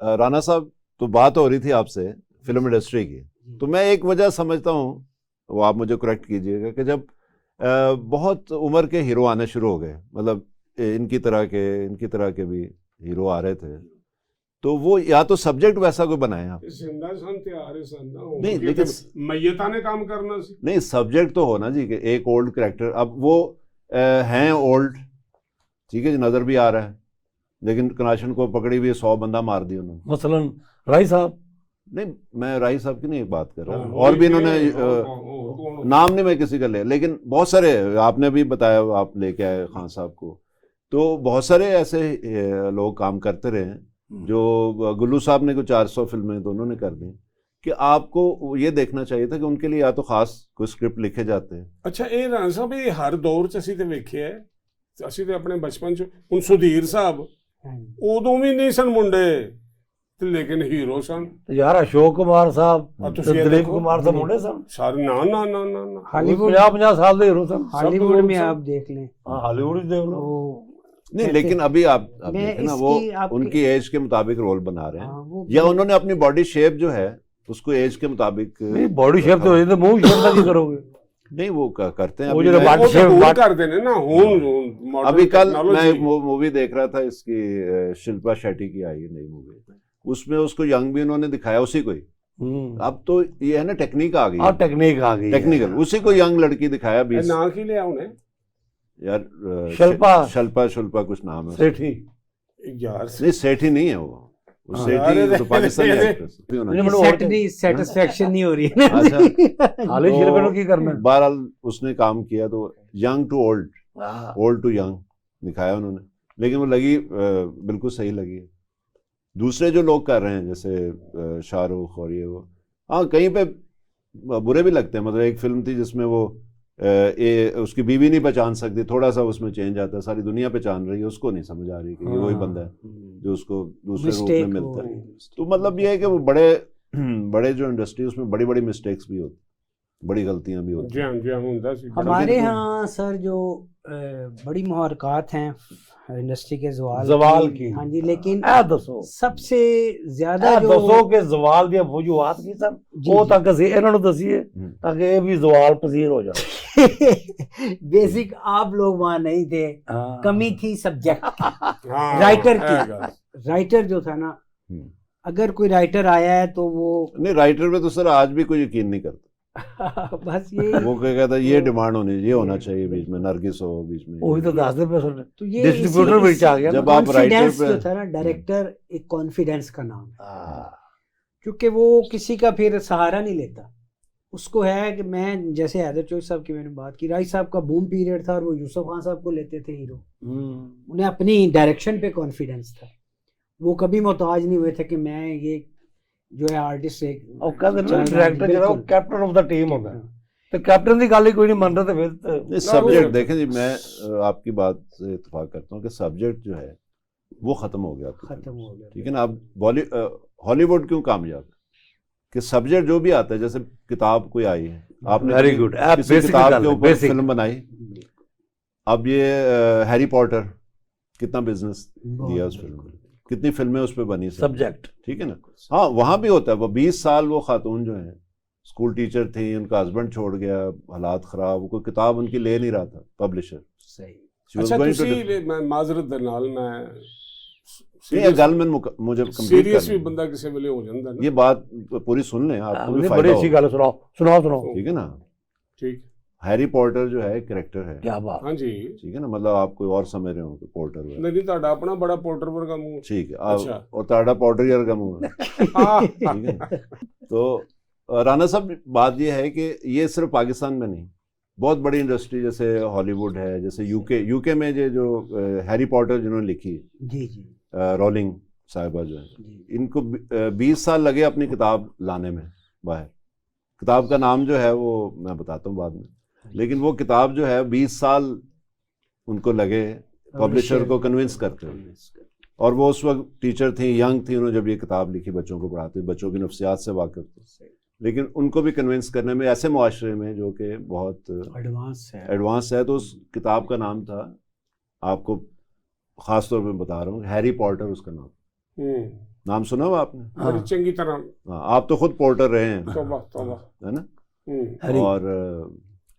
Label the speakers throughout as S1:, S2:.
S1: राणा साहब, तो बात हो रही थी आपसे फिल्म इंडस्ट्री की, तो मैं एक वजह समझता हूँ, वो आप मुझे करेक्ट कीजिएगा, कि जब बहुत उम्र के हीरो आने शुरू हो गए, मतलब इनकी तरह के भी हीरो आ रहे थे, तो वो या तो सब्जेक्ट वैसा कोई बनाए आप, नहीं लेकिन
S2: मैयता ने काम करना सी।
S1: नहीं, सब्जेक्ट तो हो ना जी, कि एक ओल्ड कैरेक्टर, अब वो हैं ओल्ड, ठीक है जी, नजर भी आ रहा है, लेकिन कनाशन को पकड़ी हुई 100 बंदा मार दिया उन्होंने।
S3: मसलन राय साहब,
S1: नहीं, मैं राही साहब की नहीं बात कर रहा, और भी इन्होंने नाम नहीं मैं किसी का ले, लेकिन बहुत सारे आपने भी बताया, आप लेके आए खान साहब को, तो बहुत सारे ऐसे लोग काम करते रहे हैं, जो गुल्लू साहब ने कुछ 400 फिल्में तो उन्होंने कर दी, कि आपको ये देखना चाहिए था कि उनके लिए या तो खास कोई स्क्रिप्ट लिखे जाते हैं।
S2: अच्छा, ਇਹ ਰਾਣਾ ਸਾਹਿਬ, ਇਹ ਹਰ ਦੌਰ 'ਚ ਅਸੀਂ ਤੇ ਵੇਖਿਆ, ਅਸੀਂ ਤੇ ਆਪਣੇ ਬਚਪਨ 'ਚ, ਹੁਣ ਸੁਧੀਰ ਸਾਹਿਬ ਉਦੋਂ ਵੀ ਨਹੀਂ ਸਨ ਮੁੰਡੇ, ਤੇ ਲੇਕਿਨ ਹੀਰੋ ਸਨ।
S3: यार अशोक कुमार साहब,
S2: ਤੁਸੀਂ ਇਹ
S3: दिलीप
S2: ਦੇਖੋ,
S3: कुमार साहब मुंडे सन,
S2: ਸਾਰੇ ਨਾ ਨਾ ਨਾ ਨਾ ਨਾ
S4: हॉलीवुड
S3: 50 साल के हीरो सन।
S4: हॉलीवुड में आप देख लें,
S3: हाँ, हॉलीवुड ही देख लो।
S4: वो
S1: नहीं, लेकिन अभी आप
S4: मैं
S1: देखें ना, वो
S4: इसकी आपकी-
S1: उनकी एज के मुताबिक रोल बना रहे हैं,
S4: हाँ, वो
S1: या उन्होंने अपनी बॉडी शेप जो है उसको एज के मुताबिक,
S3: नहीं बॉडी शेप तो तो मुंह शेप का की करोगे,
S1: नहीं वो करते हैं।
S3: वो
S1: अभी
S3: जो
S1: मैं-
S3: बात-
S2: ਉਹ ਤਾਂ ਹੁਣ ਕਰਦੇ ਨੇ ਨਾ, ਹੁਣ
S1: अभी कल मैं एक मूवी देख रहा था, इसकी शिल्पा शेट्टी की आई है नई मूवी, उसमें उसको यंग भी उन्होंने दिखाया, उसी को ही। अब तो ये है ना, टेक्निक आ गई,
S3: और टेक्निक आ गई,
S1: टेक्निकल, उसी को यंग लड़की दिखाया 20
S2: ਨਾ ਕੀ ਲਿਆ ਉਹਨੇ
S1: यार, शिल्पा कुछ नाम है उसका।
S3: सेठी,
S2: यार।
S1: नहीं, सेठी नहीं है वो
S3: हाँ।
S1: सेठी तो पाकिस्तानी एक्ट्रेस भी होना चाहिए।
S4: सेट नहीं, सेटिस्फेक्शन नहीं हो रही है ना।
S1: अच्छा,
S3: हाल ही
S1: तो
S3: शिल्पा की करना है।
S1: बहरहाल उसने काम किया, तो यंग टू ओल्ड,
S3: हाँ।
S1: ओल्ड टू यंग दिखाया उन्होंने, लेकिन वो लगी बिल्कुल सही लगी। दूसरे जो लोग कर रहे हैं, जैसे शाहरुख और वो, हाँ कहीं पे बुरे भी लगते हैं, मतलब एक फिल्म थी जिसमें वो उसकी बीवी नहीं पहचान सकती, थोड़ा सा उसमें चेंज आता है, सारी दुनिया पहचान रही है, उसको नहीं समझ आ रही कि ये वही बंदा है जो उसको दूसरे रूप में मिलता है। तो मतलब ये है कि वो बड़े जो इंडस्ट्री, उसमें बड़ी बड़ी मिस्टेक्स भी होती, बड़ी गलतियां भी होती।
S2: जी हाँ, जी हाँ, ਹੁੰਦਾ ਸੀ।
S4: हमारे यहाँ सर जो बड़ी मुहरकात हैं इंडस्ट्री के
S3: जवाल की,
S4: हाँ जी, लेकिन
S3: दसो
S4: सबसे ज्यादा जो
S3: दसो के जवाल दी वजूहात की सर, वो तक ਅਸੀਂ ਇਹਨਾਂ ਨੂੰ ਦਸੀਏ ਤਾਂ ਕਿ ਇਹ ਵੀ जवाल पसीर हो जाए।
S4: बेसिक आप लोग वहाँ नहीं थे,
S3: हाँ।
S4: कमी थी सब्जेक्ट की,
S2: हाँ,
S4: राइटर
S2: है
S4: की।
S2: ਗੱਲ।
S4: राइटर जो था ना, अगर कोई राइटर आया है तो वो
S1: नहीं, राइटर पे तो सर आज भी कोई यकीन नहीं करता।
S4: बस ये
S1: वो क्या कहता है, ये डिमांड ये होना चाहिए बीच में, नरगिस हो बीच में,
S3: वही तो 10 पे
S4: तो ये
S3: डिस्ट्रीब्यूटर बीच आ गया ना।
S1: जब आप राइटर
S4: कॉन्फिडेंस
S1: पे
S4: जो था ना, डायरेक्टर एक कॉन्फिडेंस का नाम है,
S3: हाँ।
S4: क्योंकि वो किसी का फिर सहारा नहीं लेता, उसको है कि मैं, जैसे हैदर चौधरी साहब की मैंने बात की, राय साहब का बूम पीरियड था और वो यूसुफ खान साहब को लेते थे हीरो, उन्हें अपनी डायरेक्शन पे कॉन्फिडेंस था, वो कभी मोहताज नहीं हुए थे कि मैं ये जो है आर्टिस्ट एक
S3: और कहते हैं डायरेक्टर जो है वो कैप्टन ऑफ द टीम होता है, तो कैप्टन की गल ही कोई नहीं मान रहा, तो फिर
S1: सब्जेक्ट देखें जी, मैं आपकी बात से इत्तेफाक करता हूँ कि सब्जेक्ट जो है वो खत्म हो गया,
S4: खत्म हो गया।
S1: ठीक है ना। अब हॉलीवुड क्यों कामयाब है कि सब्जेक्ट जो भी आता है, जैसे किताब कोई आई है, आपने
S3: वेरी गुड,
S1: किसी किताब के ऊपर फिल्म बनाई, अब ये हैरी पॉटर कितना बिजनेस दिया उस फिल्म को, कितनी फिल्में उस पर बनी,
S3: सब्जेक्ट,
S1: ठीक है ना। हाँ, वहां भी होता है, वो 20 साल वो खातून जो है स्कूल टीचर थी, उनका हस्बैंड छोड़ गया, हालात खराब, कोई किताब उनकी ले नहीं रहा था पब्लिशर।
S4: सही।
S1: She was
S2: अच्छा,
S1: going to
S2: ਤੁਸੀਂ ਮੈਂ ਮਾਜ਼ਰਤ ਦੇ ਨਾਲ ਮੈਂ
S1: ये गल में मुझे कंप्लीट
S2: सीरियस भी
S1: करनी
S2: बंदा किसी वेले हो जाता है
S1: ये बात पूरी सुन लें, आपको भी
S3: बड़ी
S1: फायदा
S3: अच्छी
S1: होगा,
S3: गल सुनाओ,
S1: ठीक है ना।
S2: ठीक,
S1: हैरी पॉटर जो है कैरेक्टर है,
S3: क्या बात,
S2: हाँ जी,
S1: ठीक है ना, मतलब आप कोई और समझ रहे हो कि पोर्टर है,
S2: नहीं ਤੁਹਾਡਾ ਆਪਣਾ ਬੜਾ ਪੋਰਟਰ ਵਰਗਾ ਮੂੰਹ।
S1: ठीक है,
S2: अच्छा।
S1: और ताड़ा पॉटर यार का मुंह है, ठीक है ना? तो राणा साहब, बात ये है कि ये सिर्फ पाकिस्तान में नहीं, बहुत बड़ी इंडस्ट्री जैसे हॉलीवुड है, जैसे यूके में जो हैरी पॉटर जिन्होंने लिखी है,
S4: जी जी
S1: रोलिंग साहिबा जो है,
S4: जी,
S1: इनको 20 साल लगे अपनी किताब लाने में बाहर। किताब का नाम जो है वो मैं बताता हूँ बाद में, लेकिन वो किताब जो है 20 साल उनको लगे पब्लिशर को कन्विंस करते हुए, और वो उस वक्त टीचर थी, यंग थी, उन्होंने जब ये किताब लिखी, बच्चों को पढ़ाती, बच्चों की नफ्सियात से वाकिफ थे, लेकिन उनको भी कन्विंस करने में ऐसे मुआशरे में जो कि बहुत एडवांस है, तो उस किताब का नाम था, आपको ख़ास तौर पे बता रहा हूँ, हैरी पॉटर उसका नाम। नाम सुना हुआ आपने?
S2: बड़ी चंगी तरह।
S1: हाँ, आप तो खुद पोर्टर रहे हैं,
S2: तौबा तौबा।
S1: है ना?
S3: हरी।
S1: और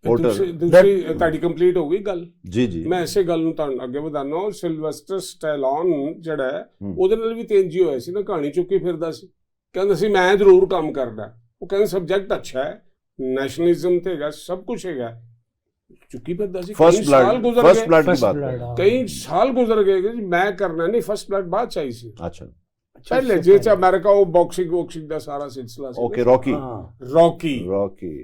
S1: पोर्टर
S2: दूसरी ਤੁਹਾਡੀ ਕੰਪਲੀਟ ਹੋ ਗਈ ਗੱਲ।
S1: ਜੀ ਜੀ,
S2: ਮੈਂ ਇਸੇ ਗੱਲ ਨੂੰ ਤੁਹਾਨੂੰ ਅੱਗੇ ਵਧਾਉਣਾ। ਸਿਲਵੈਸਟਰ ਸਟੈਲੋਨ ਜਿਹੜਾ ਹੈ, ਉਹਦੇ ਨਾਲ ਵੀ ਤੇਜ਼ ਹੀ ਹੋਇਆ ਸੀ ਨਾ, ਕਹਾਣੀ ਚੁੱਕੀ ਫਿਰਦਾ ਸੀ, ਕਹਿੰਦਾ ਸੀ ਮੈਂ ਜ਼ਰੂਰ ਕੰਮ ਕਰਦਾ। ਉਹ ਕਹਿੰਦਾ ਸਬਜੈਕਟ ਅੱਛਾ ਹੈ, ਨੈਸ਼ਨਲਿਜ਼ਮ ਤੇ ਹੈਗਾ, ਸਭ ਕੁਝ ਹੈਗਾ, ਚੁੱਕੀ ਫਿਰਦਾ ਸੀ।
S1: फर्स्ट
S2: ਕਈ ਸਾਲ
S1: ब्लड,
S2: ਗੁਜ਼ਰ
S1: फर्स्ट
S2: ਗਏ,
S1: ब्लड की
S4: First
S1: बात
S4: blood,
S1: है।
S4: हाँ।
S2: ਕਈ ਸਾਲ ਗੁਜ਼ਰ ਗਏ ਕਿ ਜੀ ਮੈਂ ਕਰਨਾ ਨਹੀਂ। ਫਸਟ ਬਲੱਡ ਬਾਅਦ ਚ ਆਈ ਸੀ
S1: अच्छा,
S2: ਪਹਿਲੇ, ਜਿਹ ਚ ਅਮਰੀਕਾ ਉਹ ਬਾਕਸਿੰਗ ਦਾ ਸਾਰਾ ਸਿਲਸਿਲਾ ਸੀ।
S1: ओके, रॉकी,
S3: हाँ।
S2: ਰੌਕੀ
S1: रॉकी,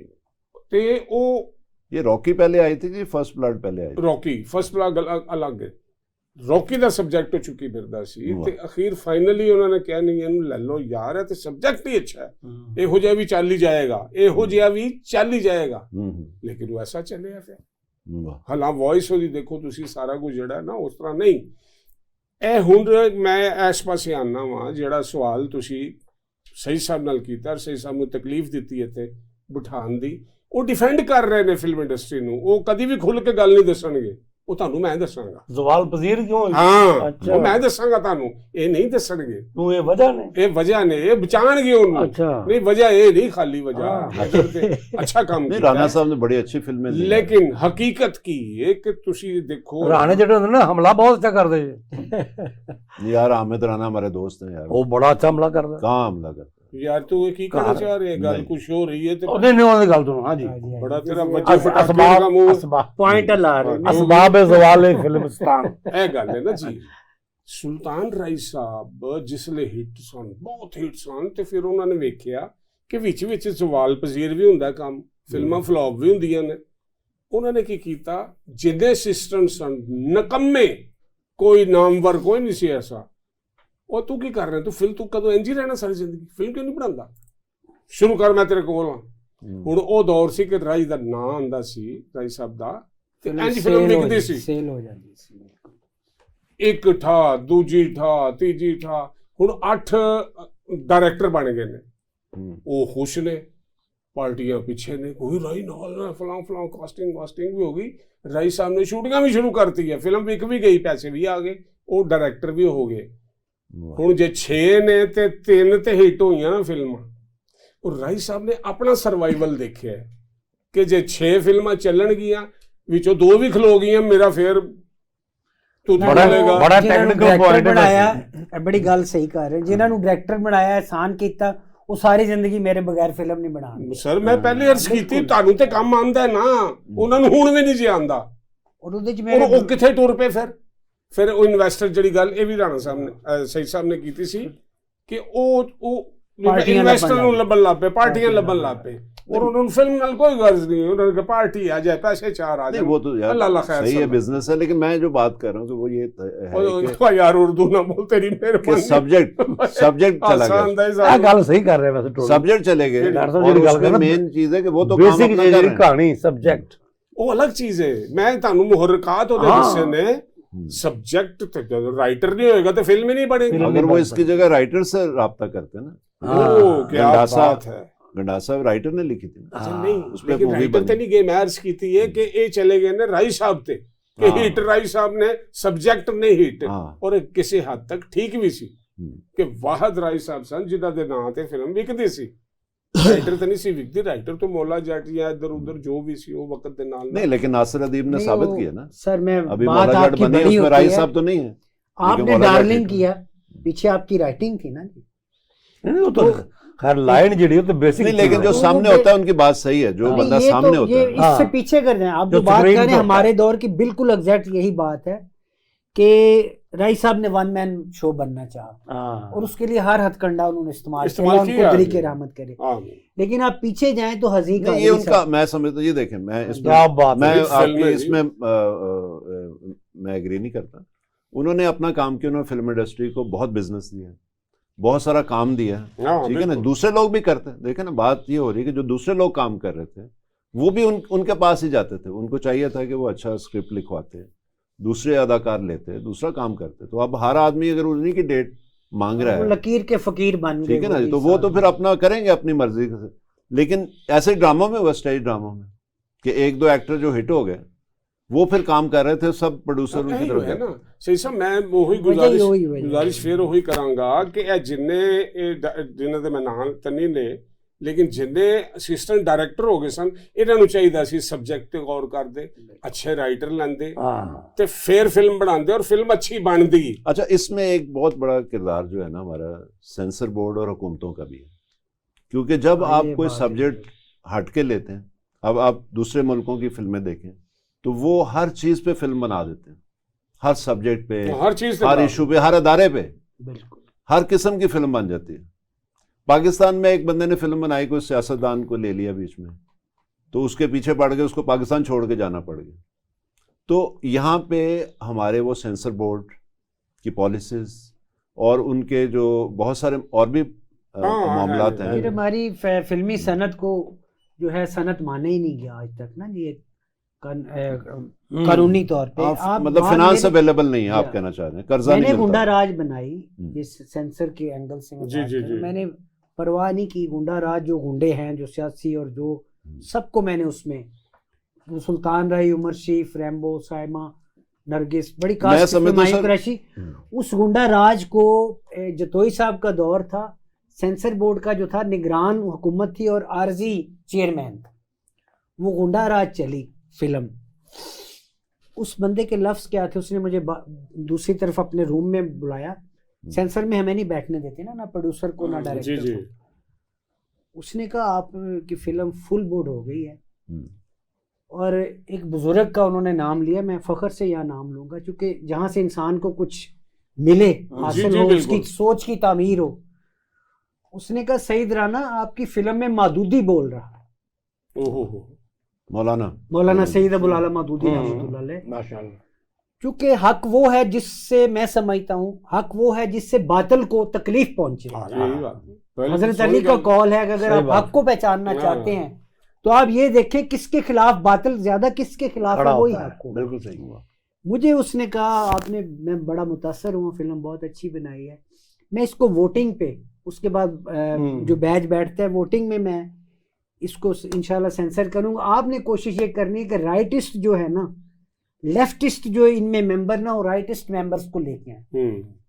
S2: ਤੇ ਉਹ
S1: ये रॉकी पहले आई थी कि फर्स्ट ब्लड पहले आई थी?
S2: ਰੌਕੀ ਫਸਟ ਬਲੱਡ ਅਲੱਗ ਹੈ। ਰੌਕੀ ਦਾ ਸਬਜੈਕਟ ਚੁੱਕੀ ਫਿਰਦਾ ਸੀ
S1: ਵਾਹ।
S2: ਤੇ ਅਖੀਰ ਫਾਈਨਲੀ ਉਹਨਾਂ ਨੇ ਕਿਹਾ ਨਹੀਂ ਇਹਨੂੰ ਲੈ ਲਓ ਯਾਰ, ਇਹ ਤੇ ਸਬਜੈਕਟ ਹੀ ਅੱਛਾ ਹੈ, ਇਹੋ ਜਿਹਾ ਵੀ ਚੱਲ ਹੀ ਜਾਏਗਾ, ਇਹੋ ਜਿਹਾ ਵੀ ਚੱਲ ਹੀ ਜਾਏਗਾ। ਲੇਕਿਨ ਉਹ ਐਸਾ ਚੱਲਿਆ ਫਿਰ।
S1: वाह,
S2: ਹਾਲਾਂ ਵੌਇਸ ਉਹਦੀ ਦੇਖੋ ਤੁਸੀਂ, ਸਾਰਾ ਕੁਝ ਜਿਹੜਾ ਨਾ ਉਸ ਤਰ੍ਹਾਂ ਨਹੀਂ। ਇਹ ਹੁਣ ਮੈਂ ਇਸ ਪਾਸੇ ਆਨਾ ਵਾਂ, ਜਿਹੜਾ ਸਵਾਲ ਤੁਸੀਂ ਸਹੀ ਸਾਹਿਬ ਨਾਲ ਕੀਤਾ, ਸਹੀ ਸਾਹਿਬ ਨੂੰ ਤਕਲੀਫ ਦਿੱਤੀ ਇੱਥੇ ਬਿਠਾਉਣ ਦੀ, ਉਹ ਡਿਫੈਂਡ ਕਰ ਰਹੇ ਨੇ ਫਿਲਮ ਇੰਡਸਟਰੀ ਨੂੰ। ਉਹ ਕਦੀ ਵੀ ਖੁੱਲ ਕੇ ਗੱਲ ਨਹੀਂ ਦੱਸਣਗੇ, ਉਹ ਤੁਹਾਨੂੰ ਮੈਂ ਦੱਸਾਂਗਾ।
S3: ਜ਼ਵਾਲ ਪਜ਼ੀਰ ਕਿਉਂ ਹੋਈ?
S2: ਹਾਂ,
S3: ਅੱਛਾ।
S2: ਉਹ ਮੈਂ ਦੱਸਾਂਗਾ ਤੁਹਾਨੂੰ, ਇਹ ਨਹੀਂ ਦੱਸਣਗੇ।
S3: ਤੂੰ ਇਹ ਵਜ੍ਹਾ ਨੇ?
S2: ਇਹ ਵਜ੍ਹਾ ਨੇ, ਇਹ ਬਚਾਣਗੇ ਉਹਨੂੰ।
S3: ਅੱਛਾ।
S2: ਨਹੀਂ, ਵਜ੍ਹਾ ਇਹ ਨਹੀਂ ਖਾਲੀ ਵਜ੍ਹਾ,
S3: ਹਾਂ।
S2: ਅਗਰ ਤੇ ਅੱਛਾ ਕੰਮ
S1: नहीं,
S2: ਕੀਤਾ
S1: राणा
S2: ਹੈ।
S1: साहब ने बड़ी अच्छी फिल्में दी हैं।
S2: ਲੇਕਿਨ ਹਕੀਕਤ ਕੀ ਹੈ ਕਿ ਤੁਸੀਂ ਦੇਖੋ,
S3: ਰਾਣੇ ਜਿਹੜੇ ਹੁੰਦੇ ਨਾ, ਹਮਲਾ ਬਹੁਤ ਅੱਛਾ ਕਰਦੇ ਜੀ।
S1: यार हामिद राणा हमारे दोस्त हैं यार,
S3: ਉਹ ਬੜਾ ਅੱਛਾ ਹਮਲਾ ਕਰਦਾ।
S1: कहाँ हमला करते हैं?
S2: ਯਾਰ ਤੂੰ ਇਹ ਕੀ ਕਹਿਣਾ ਚਾਹ ਰਿਹਾ? ਗੱਲ
S1: ਨਹੀਂ।
S2: ਕੁਛ ਹੋ ਰਹੀ ਹੈ ਤੇ
S3: ਉਹਨੇ ਨਹੀਂ ਉਹਨਾਂ ਦੀ ਗੱਲ ਸੁਣੋ। ਹਾਂਜੀ,
S2: ਬੜਾ ਤੇਰਾ ਬੱਚੇ ਫਟਾਕੇ ਦਾ
S3: ਅਸਬਾਬ
S2: ਮੂੰਹ।
S3: ਅਸਬਾਬ
S4: पॉइंट ला रहे हैं।
S3: ਅਸਬਾਬ ਜ਼ਵਾਲ ਫਿਲਮਿਸਤਾਨ।
S2: ਇਹ ਗੱਲ ਹੈ ਨਾ ਜੀ। ਸੁਲਤਾਨ ਰਾਈ ਸਾਹਿਬ ਜਿਸਲੇ ਹਿੱਟ ਸਨ, ਬਹੁਤ ਹਿੱਟ ਸਨ, ਤੇ ਫਿਰ ਉਹਨਾਂ ਨੇ ਵੇਖਿਆ ਕਿ ਵਿੱਚ ਜ਼ਵਾਲ ਪਜ਼ੀਰ ਵੀ ਹੁੰਦਾ ਕੰਮ, ਫਿਲਮਾਂ ਫਲॉप ਵੀ ਹੁੰਦੀਆਂ ਨੇ। ਉਹਨਾਂ ਨੇ ਕੀ ਕੀਤਾ, ਜਿੰਨੇ ਅਸਿਸਟੈਂਟ ਸਨ ਨਕੰਮੇ, ਕੋਈ ਨਾਮਵਰ ਕੋਈ ਨਹੀਂ ਸੀ ਐਸਾ। ਉਹ ਤੂੰ ਕੀ ਕਰ ਰਿਹਾ, ਤੂੰ ਕਦੋਂ ਇੰਜ ਹੀ ਰਹਿਣਾ ਸਾਰੀ ਜ਼ਿੰਦਗੀ, ਫਿਲਮ ਕਿਉਂ ਨਹੀਂ ਬਣਾਉਂਦਾ, ਸ਼ੁਰੂ ਕਰ, ਮੈਂ ਤੇਰੇ ਕੋਲ ਹਾਂ। ਹੁਣ ਉਹ ਦੌਰ ਸੀ ਕਿ ਰਾਈ ਦਾ ਨਾਂ ਆਉਂਦਾ ਸੀ, ਰਾਈ ਸਾਹਿਬ ਦਾ, ਤੇ ਇੰਜ ਫਿਲਮ ਵਿਕਦੀ ਸੀ।
S4: सेल हो जाती थी।
S2: ਇੱਕ ਠਾ, ਦੂਜੀ ਠਾ, ਤੀਜੀ ਠਾ, ਹੁਣ 8 ਡਾਇਰੈਕਟਰ ਬਣ ਗਏ ਨੇ। ਉਹ ਖੁਸ਼ ਨੇ, ਪਾਰਟੀਆਂ ਪਿੱਛੇ ਨੇ, ਕੋਈ ਰਾਈ ਨਾਲ ਫਲਾਂ ਕਾਸਟਿੰਗ ਵੀ ਹੋ ਗਈ। ਰਾਈ ਸਾਹਿਬ ਨੇ ਸ਼ੂਟਿੰਗਾਂ ਵੀ ਸ਼ੁਰੂ ਕਰਤੀ ਹੈ, ਫਿਲਮ ਵਿਕ ਵੀ ਗਈ, ਪੈਸੇ ਵੀ ਆ ਗਏ, ਉਹ ਡਾਇਰੈਕਟਰ ਵੀ ਹੋ ਗਏ। ਹੁਣ ਜੇ 6 ਨੇ ਤੇ 3 ਤੇ ਹਿੱਟ ਹੋਈਆਂ ਨਾ ਫਿਲਮਾਂ, ਉਹ ਰਾਈ ਸਾਹਿਬ ਨੇ ਆਪਣਾ ਸਰਵਾਈਵਲ ਦੇਖਿਆ ਕਿ ਜੇ 6 ਫਿਲਮਾਂ ਚੱਲਣਗੀਆਂ, ਵਿੱਚੋਂ 2 ਵੀ ਖਲੋ ਗਈਆਂ, ਮੇਰਾ ਫੇਰ ਤੂੰ
S3: ਬੜਾ
S2: ਲੇਗਾ।
S3: ਬੜਾ ਟੈਕਨੀਕਲ
S4: ਡਾਇਰੈਕਟਰ
S3: ਪੁਆਇੰਟ
S4: ਬਣਾਇਆ, ਬੜੀ ਗੱਲ ਸਹੀ ਕਰ ਰਹੇ, ਜਿਨ੍ਹਾਂ ਨੂੰ ਡਾਇਰੈਕਟਰ ਬਣਾਇਆ, ਆਸਾਨ ਕੀਤਾ, ਉਹ ਸਾਰੀ ਜ਼ਿੰਦਗੀ ਮੇਰੇ ਬਗੈਰ ਫਿਲਮ ਨਹੀਂ ਬਣਾਉਣਗੇ।
S2: ਸਰ ਮੈਂ ਪਹਿਲੇ ਅਰਜ਼ ਕੀਤੀ, ਤੁਹਾਨੂੰ ਤੇ ਕੰਮ ਆਂਦਾ ਨਾ, ਉਹਨਾਂ ਨੂੰ ਹੁਣ ਵੀ ਨਹੀਂ ਜੀ ਆਂਦਾ।
S4: ਔਰ ਉਹਦੇ ਚ
S2: ਉਹ
S4: ਮੇਰੇ
S2: ਕਿੱਥੇ ਟੁਰ ਪਏ ਫਿਰ ਉਹ ਇਨਵੈਸਟਰ ਜਿਹੜੀ ਗੱਲ ਇਹ ਵੀ ਰਾਣਾ ਸਾਹਿਬ ਨੇ, ਸਹੀ ਸਾਹਿਬ ਨੇ ਕੀਤੀ ਸੀ ਕਿ ਉਹ
S4: ਪਾਰਟੀਆਂ
S2: ਇਨਵੈਸਟਰ ਨੂੰ ਲੱਭਣ ਲੱਗ ਪਏ, ਪਾਰਟੀਆਂ ਲੱਭਣ ਲੱਗ ਪਏ, ਔਰ ਉਹਨਾਂ ਨੂੰ ਫਿਲਮ ਨਾਲ ਕੋਈ ਗਰਜ਼ नहीं, ਉਹਨਾਂ ने पार्टी आ जाए, पैसे 4 आ
S1: नहीं,
S2: जाए,
S1: वो तो यार
S2: अल्लाह खैर
S1: सही है,
S2: सब।
S1: बिजनेस है, लेकिन मैं जो बात कर रहा हूँ कि वो ये है
S2: ओ यार उर्दू ना बोल, तेरी
S1: कि
S2: मेहरबानी।
S1: सब्जेक्ट चला गया,
S2: आसान
S3: ਇਹ ਗੱਲ ਸਹੀ ਕਰ ਰਹੇ ਵੈਸੇ ਟੋਟਲ।
S1: सब्जेक्ट चले गए,
S3: डॉक्टर साहब
S1: और
S3: जी गल
S1: उसमें
S3: करना,
S1: मेन चीज है कि वो तो काम
S3: ਬੇਸਿਕ
S1: अपना कर
S3: ਜਿਹੜੀ
S1: रहे हैं।
S3: ਕਹਾਣੀ ਸਬਜੈਕਟ
S2: ਉਹ ਅਲੱਗ ਚੀਜ਼ ਹੈ। ਮੈਂ ਤੁਹਾਨੂੰ ਮੁਹਰਕਾਤ ਉਹਦੇ
S3: हाँ।
S2: ਹਿੱਸੇ ਨੇ, सब्जेक्ट ਤੇ ਜਦੋਂ ਰਾਈਟਰ नहीं होएगा तो फिल्म ही नहीं बनेगी।
S3: फिल्म
S1: अगर वो
S3: नहीं
S1: इसकी जगह राइटर से रब्ता करते ना,
S2: ओ क्या
S1: गंडासा
S2: बात है।
S1: गंडासा राइटर ने लिखी थी ना,
S2: अच्छा नहीं,
S1: उस पे
S2: लेकिन
S1: मूवी
S2: राइटर
S1: बनी।
S2: ਤੇ ਨਹੀਂ ਗਏ, ਮੈਂ ਅਰਜ਼ ਕੀਤੀ ਹੈ ਕਿ ਇਹ ਚਲੇ ਗਏ ਨੇ ਰਾਈ ਸਾਹਿਬ ਤੇ ਕਿ
S1: हाँ।
S2: ਹਿੱਟ ਰਾਈ ਸਾਹਿਬ ਨੇ, ਸਬਜੈਕਟ ਨਹੀਂ ਹਿੱਟ,
S1: हाँ।
S2: ਔਰ ਇਹ ਕਿਸੇ ਹੱਦ ਤੱਕ ਠੀਕ ਵੀ ਸੀ ਕਿ ਵਾਹਦ ਰਾਈ ਸਾਹਿਬ ਸਨ ਜਿਨ੍ਹਾਂ ਦੇ ਨਾਂ ਤੇ ਫਿਲਮ ਵਿਕਦੀ ਸੀ। ਰਾਈਟਰ ਤਾਂ ਨਹੀਂ ਸੀ ਵਿਕਦੀ, ਰਾਈਟਰ ਤੋਂ ਮੌਲਾ ਜੱਟ ਜਾਂ ਇੱਧਰ ਉੱਧਰ ਜੋ ਵੀ ਸੀ ਉਹ ਵਕਤ ਦੇ ਨਾਲ
S1: नहीं, लेकिन नासिर अदीब ने
S4: नहीं,
S1: साबित
S4: वो-
S1: किया ना,
S4: सर मैं
S1: अभी
S4: बात
S1: मौला जट
S4: आपकी
S1: बनी है,
S4: बड़ी
S1: उसमें
S4: होती
S1: राय
S4: है,
S1: साहब तो नहीं है,
S4: आपने
S1: मौला जट
S4: डार्लिंग
S1: हिट
S4: किया, पीछे आपकी राइटिंग थी ना।
S3: ਨਹੀਂ ਉਹ ਤਾਂ खैर लाइन ਜਿਹੜੀ ਉਹ तो बेसिक
S1: नहीं, लेकिन जो
S4: वो
S1: सामने
S4: बे-
S1: होता है उनकी बात सही है, जो
S4: नहीं,
S1: बंदा
S4: ये
S1: सामने
S4: तो
S1: होता
S4: ये
S1: है।
S4: इससे
S3: हाँ।
S4: पीछे कर रहे हैं आप,
S3: जो
S4: जो बात
S3: screen
S4: कर रहे
S3: पे
S4: हैं
S3: होता
S4: हमारे दौर की, बिल्कुल एग्जैक्ट यही बात है कि राय साहब ने 1 मैन शो बनना चाहा और उसके लिए हर हथकंडा उन्होंने इस्तेमाल
S2: इस्तेमाल
S4: किया,
S2: किया।
S4: उनको तरीके रहमत करे।
S2: हाँ।
S4: लेकिन आप पीछे जाएं तो हजी का
S1: नहीं, ये उनका मैं समझता, ये देखें, मैं इसमें
S3: क्या बात
S1: मैं
S3: है,
S2: इस फिल्म
S1: आपकी
S2: में
S1: इसमें मैं एग्री नहीं करता। उन्होंने अपना काम किया, उन्होंने फिल्म इंडस्ट्री को बहुत बिजनेस दिया, बहुत सारा काम दिया,
S2: हाँ,
S1: ठीक है ना।
S2: बिल्कुल।
S1: दूसरे लोग भी करते हैं, देखे ना, बात ये हो रही है कि जो दूसरे लोग काम कर रहे थे वो भी उनके पास ही जाते थे, उनको चाहिए था कि वो अच्छा स्क्रिप्ट लिखवाते, दूसरे अदाकार लेते, दूसरा काम करते। तो अब हर आदमी अगर उन्हीं की डेट मांग रहा
S4: वो
S1: है,
S4: लकीर के फकीर बन गए,
S1: ठीक है ना,
S4: भी
S1: तो वो तो
S4: साथ।
S1: फिर अपना करेंगे अपनी मर्जी से। लेकिन ऐसे ड्रामों में हुआ, स्टेज ड्रामों में, कि 1-2 एक्टर जो हिट हो गए वो फिर काम कर रहे थे, सब प्रोड्यूसर उनकी
S2: ਇਹੀ
S1: तरफ
S2: ਹੋਇਆ
S1: गए।
S2: ਨਾ ਸਹੀ ਸਾਹਿਬ ਮੈਂ ਉਹੀ ਗੁਜ਼ਾਰਿਸ਼ ਫਿਰ ਉਹੀ ਕਰਾਂਗਾ ਕਿ ਇਹ ਜਿਨ੍ਹਾਂ ਦੇ ਮੈਂ ਨਾਂ ਤਾਂ ਨਹੀਂ ਲਏ, ਲੇਕਿਨ ਜਿੰਨੇ ਅਸਿਸਟੈਂਟ ਡਾਇਰੈਕਟਰ ਹੋ ਗਏ ਸਨ, ਇਹਨਾਂ ਨੂੰ ਚਾਹੀਦਾ ਸੀ ਸਬਜੈਕਟ ਤੇ ਗੌਰ ਕਰਦੇ, ਅੱਛੇ ਰਾਈਟਰ ਲੈਂਦੇ ਤੇ ਫਿਰ ਫਿल्म बनाते और फिल्म अच्छी बनती।
S1: अच्छा, इसमें एक बहुत बड़ा किरदार जो है ना हमारा सेंसर बोर्ड और हुकूमतों का भी है, क्योंकि जब आप कोई सब्जेक्ट हट के लेते हैं, अब आप दूसरे मुल्कों की फिल्में देखें तो वो हर चीज़ पे फिल्म बना देते हैं, हर सब्जेक्ट पे,
S2: हर चीज
S1: हर इशू पे, हर अदारे पे,
S4: बिल्कुल
S1: हर किस्म की फिल्म बन जाती है। पाकिस्तान में एक बंदे ने फिल्म बनाई, कोई सियासतदान को ले लिया बीच में, तो उसके पीछे पड़ गए, उसको पाकिस्तान छोड़ के जाना पड़ गया। तो यहाँ पे हमारे वो सेंसर बोर्ड की पॉलिसीज और उनके जो बहुत सारे और भी मामलात हैं।
S4: फिर हमारी फिल्मी सनत को जो है सनत माने ही नहीं गया आज तक ना जी, कानूनी तौर पे। आप
S1: मतलब फाइनेंस अवेलेबल नहीं है, आप कहना चाह रहे हैं, कर्जा नहीं
S4: मैंने
S1: मिलता।
S4: गुंडा राज बनाई जिस सेंसर के एंगल से मैं
S2: जी,
S4: बात
S2: जी,
S4: करूं,
S2: जी।
S4: मैंने परवाह नहीं की। गुंडा राज जो गुंडे हैं, जो सियासी और जो सबको मैंने उसमें, वो सुल्तान राय, उमर शीफ, रैम्बो, साइमा, नरगिस, बड़ी कास्ट
S1: समझता सर-
S4: कुरैशी, उस गुंडा राज को जतोई साहब का दौर था, सेंसर बोर्ड का जो था निगरान हुकूमत थी और आरजी चेयरमैन था, वो गुंडा राज चली फिल्म। उस बंदे के लफ्ज़ क्या थे, उसने मुझे दूसरी तरफ अपने रूम में बुलाया, सेंसर में हमें नहीं बैठने देते ना प्रोड्यूसर को ना
S2: जी
S4: डायरेक्टर
S2: जी।
S4: को। उसने कहा आपकी फिल्म फुल बोर्ड हो गई है, और एक बुजुर्ग का उन्होंने नाम लिया, मैं फख्र से यहाँ नाम लूंगा, क्योंकि जहाँ से इंसान को कुछ मिले, हासिल
S2: जी,
S4: हो,
S2: बिल्कुल।
S4: उसकी सोच की तामीर हो। उसने कहा सईद राना आपकी फिल्म में मादूदी बोल रहा है।
S2: ओहो,
S4: मौलाना सईद अबुल आला मादूदी रहमतुल्लाह अलैह।
S3: माशाल्लाह।
S4: क्योंकि हक वो है जिससे, मैं समझता हूँ हक वो है जिससे बातिल को तकलीफ पहुंचे।
S2: यही बात है।
S4: हजरत अली का कौल है कि अगर आप हक को पहचानना चाहते हैं तो आप ये देखें किसके खिलाफ बातिल ज्यादा, किसके खिलाफ है, वही हक होगा।
S3: बिल्कुल सही हुआ।
S4: मुझे उसने कहा आपने, मैं बड़ा मुतासर हूँ, फिल्म बहुत अच्छी बनाई है, मैं इसको वोटिंग पे, उसके बाद जो बैच बैठता है वोटिंग में, मैं इसको इंशाल्लाह सेंसर करूंगा। आपने कोशिश ये करनी है कि राइटिस्ट जो है ना, लेफ्टिस्ट जो इनमें मेंबर ना हो, राइटिस्ट मेंबर्स को लेके आए।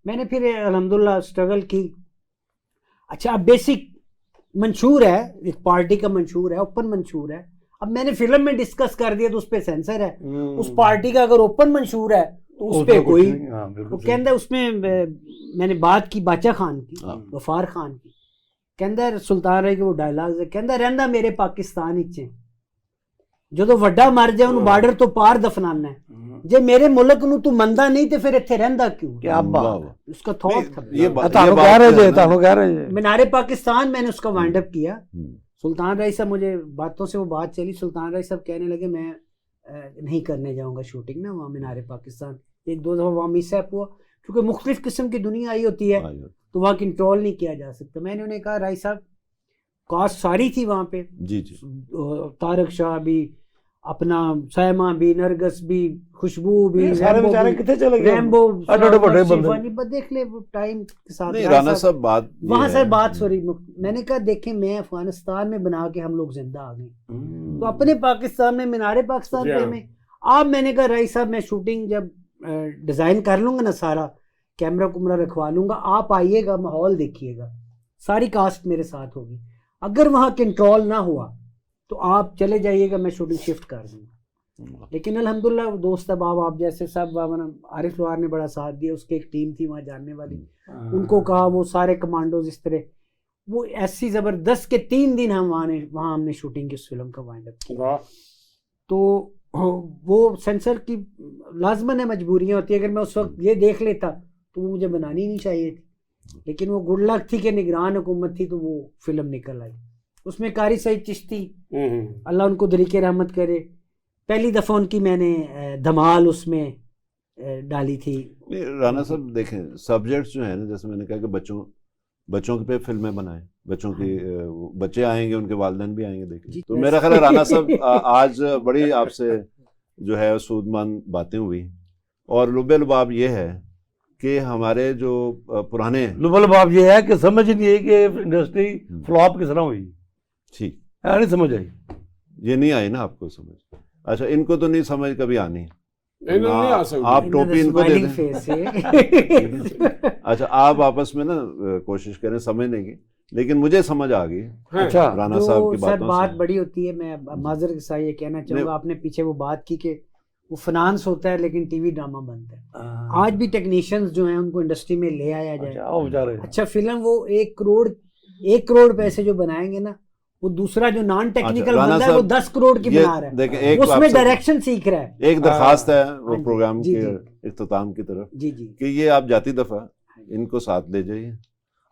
S4: मैंने फिर अल्हम्दुलिल्लाह स्ट्रगल की। अच्छा, अब बेसिक मंशूर है, एक पार्टी का मंशूर है, ओपन मंशूर है। अब मैंने फिल्म में डिस्कस कर दिया तो उस पर सेंसर है। उस पार्टी का अगर ओपन मंशूर है तो उस पर कोई, वो कहता है उसमें मैंने बात की बाचा खान की, गफार खान की, कहता सुल्तान राय के वो डायलॉग्स है, कहता रहंदा मेरे पाकिस्तान विच ਜਦੋਂ ਵੱਡਾ ਮਰ ਜਾਏ ਉਹਨੂੰ ਬਾਰਡਰ ਤੋਂ ਪਾਰ ਦਫਨਾਨਾ ਹੈ, ਜੇ ਮੇਰੇ ਮੁਲਕ ਨੂੰ ਤੂੰ ਮੰਨਦਾ ਨਹੀਂ ਤੇ ਫਿਰ ਇੱਥੇ ਰਹਿੰਦਾ ਕਿਉਂ?
S3: क्या बात।
S4: उसका थॉट था।
S3: ਤੁਹਾਨੂੰ ਕਹਿ ਰਹੇ जे
S4: मीनारे पाकिस्तान मैंने उसका वाइंड अप किया। सुल्तान राय साहब, मुझे बातों से वो बात चली, सुल्तान राय साहब कहने लगे मैं नहीं करने जाऊंगा शूटिंग ना वहाँ मीनारे पाकिस्तान। एक दो दफ़ा वहाँ मिस हुआ, क्योंकि मुख्तलिफ किस्म की दुनिया आई होती है तो वहाँ कंट्रोल नहीं किया जा सकता। मैंने उन्हें कहा राय साहब, कास्ट सारी थी वहाँ पे,
S1: जी जी,
S4: तारक शाह भी, अपना सायमा भी, नरगस भी, खुशबू भी,
S3: सारे बेचारे कितने चले गए,
S4: रैम्बो,
S3: अड्डे बड़े बंदे।
S4: देख ले टाइम के साथ।
S1: नहीं राना साहब बात
S4: वहाँ सर बात सॉरी, मैंने कहा देखें मैं अफगानिस्तान में बना के हम लोग जिंदा आ गए, तो अपने पाकिस्तान में मीनारे पाकिस्तान पे हमें। अब मैंने कहा राय साहब मैं शूटिंग जब डिजाइन कर लूंगा ना, सारा कैमरा कुमरा रखवा लूंगा, आप आइएगा, माहौल देखिएगा, सारी कास्ट मेरे साथ होगी। अगर वहाँ कंट्रोल ना हुआ तो आप चले जाइएगा, मैं शूटिंग शिफ्ट कर दूंगा। लेकिन अल्हम्दुलिल्लाह वो दोस्त अब आप जैसे सब, आरिफ लोहार ने बड़ा साथ दिया, उसकी एक टीम थी वहाँ जानने वाली, उनको कहा, वो सारे कमांडोज इस तरह, वो ऐसी ज़बरदस्त के 3 दिन हम वहाँ हमने शूटिंग की उस फिल्म का वाइंड अप किया। तो वो सेंसर की लाजमन है, मजबूरियाँ होती है। अगर मैं उस वक्त ये देख लेता तो वो मुझे बनानी नहीं चाहिए थी, लेकिन वो गुड लक थी कि निगरान हुकूमत थी तो वो फिल्म निकल आई। उसमें कारी सईद चिश्ती, अल्लाह उनको दरीके रहमत करे, पहली दफ़ा उनकी मैंने धमाल उसमें डाली थी।
S1: राना साहब देखें, सब्जेक्ट्स जो है ना, जैसे मैंने कहा कि बच्चों पे फिल्में बनाएं, बच्चों की बच्चे आएंगे, उनके वालिदैन भी आएंगे देखें। तो मेरा ख्याल है राना साहब आज बड़ी आपसे जो है सूदमंद बातें हुई, और लुबे लुबाब ये है कि हमारे जो पुराने
S3: लुबलबाब ये है कि समझ नहीं है कि इंडस्ट्री फ्लॉप किस तरह हुई,
S1: ठीक
S3: नहीं समझ आई,
S1: ये नहीं आई ना आपको समझ। अच्छा, इनको तो नहीं समझ कभी आनी।
S2: इन्होंने नहीं आ सकती।
S1: आप टोपी इनको दे दें।
S4: फेस
S1: अच्छा, आप आपस में ना कोशिश करें समझने की, लेकिन मुझे समझ आ गई
S2: है।
S3: अच्छा
S1: राणा साहब
S4: जो
S1: की
S4: सर
S1: बातों
S4: बात
S1: से।
S4: बड़ी होती है, मैं माजर के साथ ये कहना चाहूंगा, आपने पीछे वो बात की कि वो फाइनेंस होता है लेकिन टीवी ड्रामा बनता है। आज भी टेक्नीशियंस जो हैं उनको इंडस्ट्री में ले आया जाए।
S3: अच्छा, आओ बेचारे।
S4: अच्छा फिल्म वो 1 करोड़ पैसे जो बनाएंगे ना, वो दूसरा जो नॉन टेक्निकल
S1: राणा
S4: बंदा है वो
S1: साहब,
S4: 10 करोड़ की
S1: ये
S4: बना रहा है।
S1: देखें, एक
S4: उसमें
S1: आपसे-
S4: डायरेक्शन सीख रहा है।
S1: एक दरखास्त है
S4: हाँ
S1: वो
S4: जी,
S1: प्रोग्राम
S4: जी,
S1: के इख्तिताम की तरफ
S4: जी जी
S1: कि ये आप जाती दफा इनको साथ ले जाइए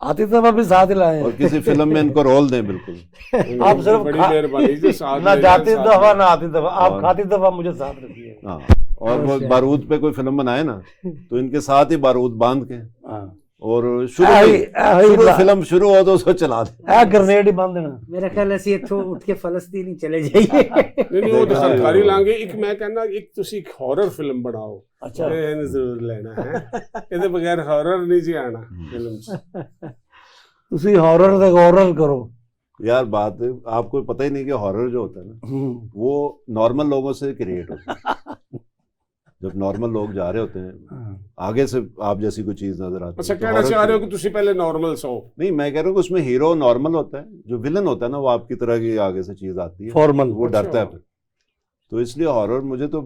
S3: आतिफ साहब भी साथ ही लाए
S1: और
S3: हैं।
S1: किसी फिल्म में इनको रोल दें। बिल्कुल।
S3: आप सिर्फ
S2: बड़ी
S3: खा-
S2: मेहरबानी से साथ
S3: ना
S2: ले
S3: जाती
S2: जाए, साथ
S3: दफा
S2: ले।
S3: ना आती दफा, आप
S1: और-
S3: खाती दफा मुझे साथ रखिए।
S1: हाँ, और वो बारूद पे कोई फिल्म बनाए ना तो इनके साथ ही बारूद बांध के
S3: हाँ।
S1: और
S3: ऐ-
S1: फिल्म शुरू हो तो उसको चला दे।
S3: ग्रेनेड ही बांध देना।
S4: मेरा ख्याल है ਅਸੀਂ ਇੱਥੋਂ ਉੱਠ ਕੇ ਫਲਸਤੀਨ ਹੀ ਚਲੇ ਜਾਈਏ।
S2: नहीं नहीं वो तो सरकारी लांगे। एक मैं कहना एक तुसी एक हॉरर फिल्म बनाओ।
S3: अच्छा।
S2: मैंने जरूर लेना है। ਇਹਦੇ ਬਗੈਰ हॉरर नहीं जी आना फिल्म से।
S3: ਤੁਸੀਂ हॉरर से हॉरर करो।
S1: यार बात है, आपको पता ही नहीं कि हॉरर जो होता है ना वो नॉर्मल लोगों से क्रिएट होता है। जब नॉर्मल लोग जा रहे होते हैं आगे से आप जैसी कोई चीज नजर आती
S2: अच्छा
S1: है तो
S2: कहना
S1: horror
S2: चाह रहे हो
S1: create-
S2: कि तुसी पहले नॉर्मल सो।
S1: नहीं, मैं कह रहा हूँ कि उसमें हीरो नॉर्मल होता है, जो विलन होता है ना वो आपकी तरह की आगे से चीज आती है,
S3: फॉर्मल।
S1: वो
S2: अच्छा।
S1: डरता है फिर। तो इसलिए हॉरर मुझे तो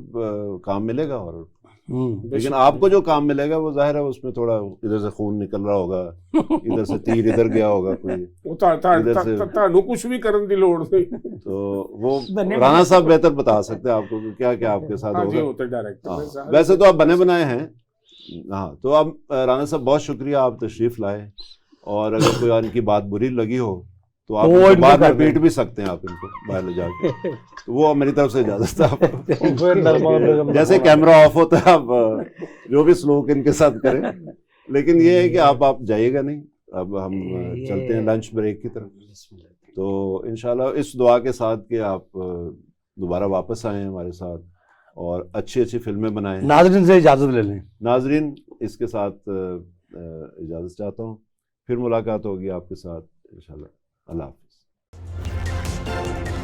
S1: काम मिलेगा हॉरर, लेकिन
S2: बेशक।
S1: आपको जो काम मिलेगा वो जाहिर है उसमें थोड़ा इधर से खून निकल रहा होगा, इधर से तीर इधर गया होगा कोई,
S2: ਉਹ ਤੁਹਾਨੂੰ ਕੁਝ ਵੀ ਕਰਨ ਦੀ ਲੋੜ ਨਹੀਂ।
S1: तो वो
S4: बने
S1: राणा
S4: बनाए
S1: साहब बेहतर बता सकते हैं आपको कि क्या क्या आपके साथ
S2: हाँ जी
S1: होगा।
S2: वो तो डायरेक्टर
S1: हाँ,
S2: है साहब।
S1: वैसे तो आप बने बनाए हैं। हाँ, तो अब राणा साहब बहुत शुक्रिया, आप तशरीफ लाए, और अगर कोई इनकी बात बुरी लगी हो तो आप
S3: तो
S1: इनको
S3: इनको
S1: बाद
S3: कर
S1: में
S3: दें।
S1: पीट भी सकते हैं, आप इनको बाहर ले जाके। तो वो मेरी तरफ से इजाजत है आपको।
S3: फिर नरमान बेगम
S1: जैसे कैमरा ऑफ होता है आप जो भी स्लोक इनके साथ करें, लेकिन ये है कि आप जाइएगा नहीं। अब हम चलते हैं लंच ब्रेक की तरफ। तो इंशाल्लाह इस दुआ के साथ कि आप दोबारा वापस आए हमारे साथ और अच्छी अच्छी फिल्में बनाएं।
S3: नाज़रीन से इजाजत ले लें।
S1: नाजरीन, इसके साथ इजाज़त चाहता हूँ, फिर मुलाकात होगी आपके साथ इंशाल्लाह। अल्लाह हाफ़िज़।